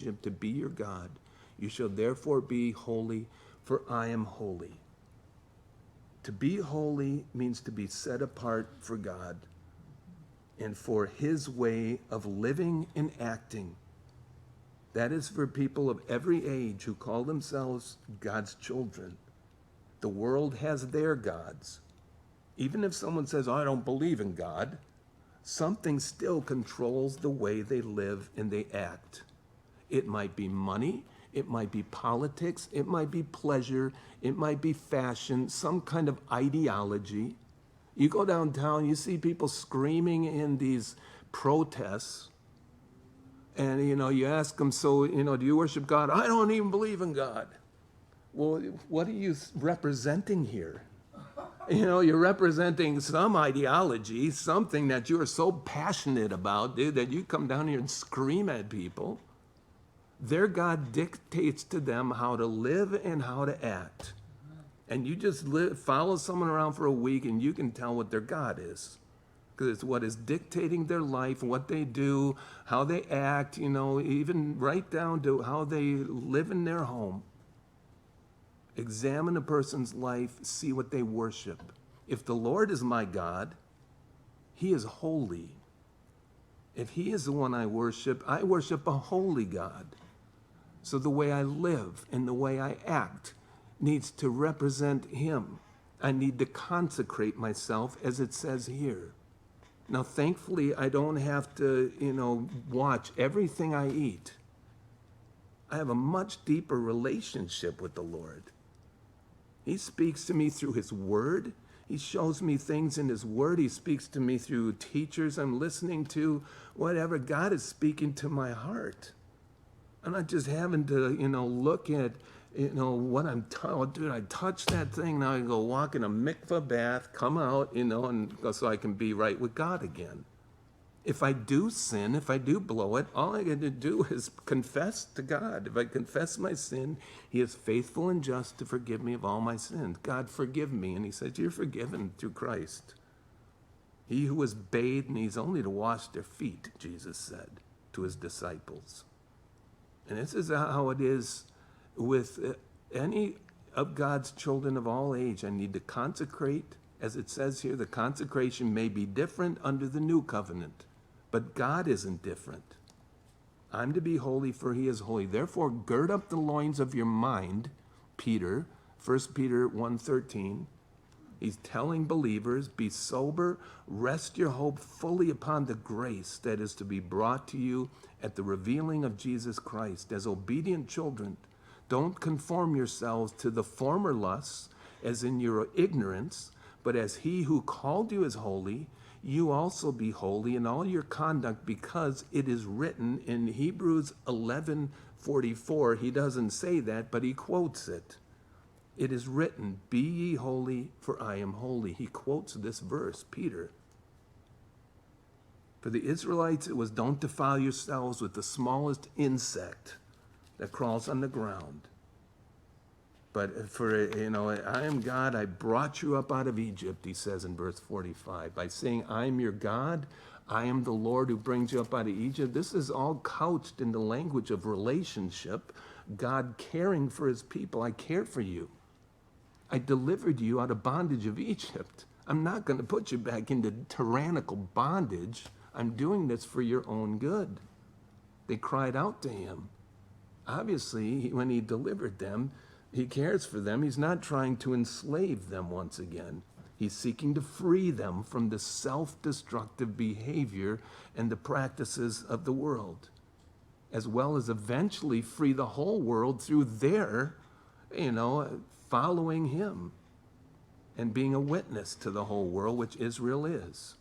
to be your God. You shall therefore be holy, for I am holy. To be holy means to be set apart for God and for his way of living and acting. That is for people of every age who call themselves God's children. The world has their gods. Even if someone says, I don't believe in God, something still controls the way they live and they act. It might be money, it might be politics, it might be pleasure, it might be fashion, some kind of ideology. You go downtown, you see people screaming in these protests, and you ask them, so do you worship God? I don't even believe in God. Well, what are you representing here? You're representing some ideology, something that you are so passionate about, dude, that you come down here and scream at people. Their God dictates to them how to live and how to act. And you just follow someone around for a week and you can tell what their God is. Because it's what is dictating their life, what they do, how they act, even right down to how they live in their home. Examine a person's life, see what they worship. If the Lord is my God, he is holy. If he is the one I worship a holy God. So the way I live and the way I act needs to represent him. I need to consecrate myself, as it says here. Now, thankfully, I don't have to, watch everything I eat. I have a much deeper relationship with the Lord. He speaks to me through his word. He shows me things in his word. He speaks to me through teachers I'm listening to. Whatever, God is speaking to my heart. I'm not just having to, look at, what I'm told. Dude, I touch that thing, now I go walk in a mikvah bath, come out, and so I can be right with God again. If I do sin, if I do blow it, all I got to do is confess to God. If I confess my sin, he is faithful and just to forgive me of all my sins. God, forgive me. And he says, you're forgiven through Christ. He who was bathed needs only to wash their feet, Jesus said to his disciples. And this is how it is with any of God's children of all age. I need to consecrate. As it says here, the consecration may be different under the new covenant, but God isn't different. I'm to be holy, for he is holy. Therefore, gird up the loins of your mind, Peter, 1 Peter 1:13. He's telling believers, be sober, rest your hope fully upon the grace that is to be brought to you at the revealing of Jesus Christ. As obedient children, don't conform yourselves to the former lusts, as in your ignorance, but as he who called you is holy, you also be holy in all your conduct, because it is written in Hebrews 11:44. He doesn't say that, but he quotes it. It is written, be ye holy, for I am holy. He quotes this verse, Peter. For the Israelites, it was, don't defile yourselves with the smallest insect that crawls on the ground. But for, I am God, I brought you up out of Egypt, he says in verse 45. By saying, I am your God, I am the Lord who brings you up out of Egypt. This is all couched in the language of relationship. God caring for his people. I care for you. I delivered you out of bondage of Egypt. I'm not going to put you back into tyrannical bondage. I'm doing this for your own good. They cried out to him. Obviously, when he delivered them, he cares for them. He's not trying to enslave them once again. He's seeking to free them from the self-destructive behavior and the practices of the world, as well as eventually free the whole world through their, following him and being a witness to the whole world, which Israel is.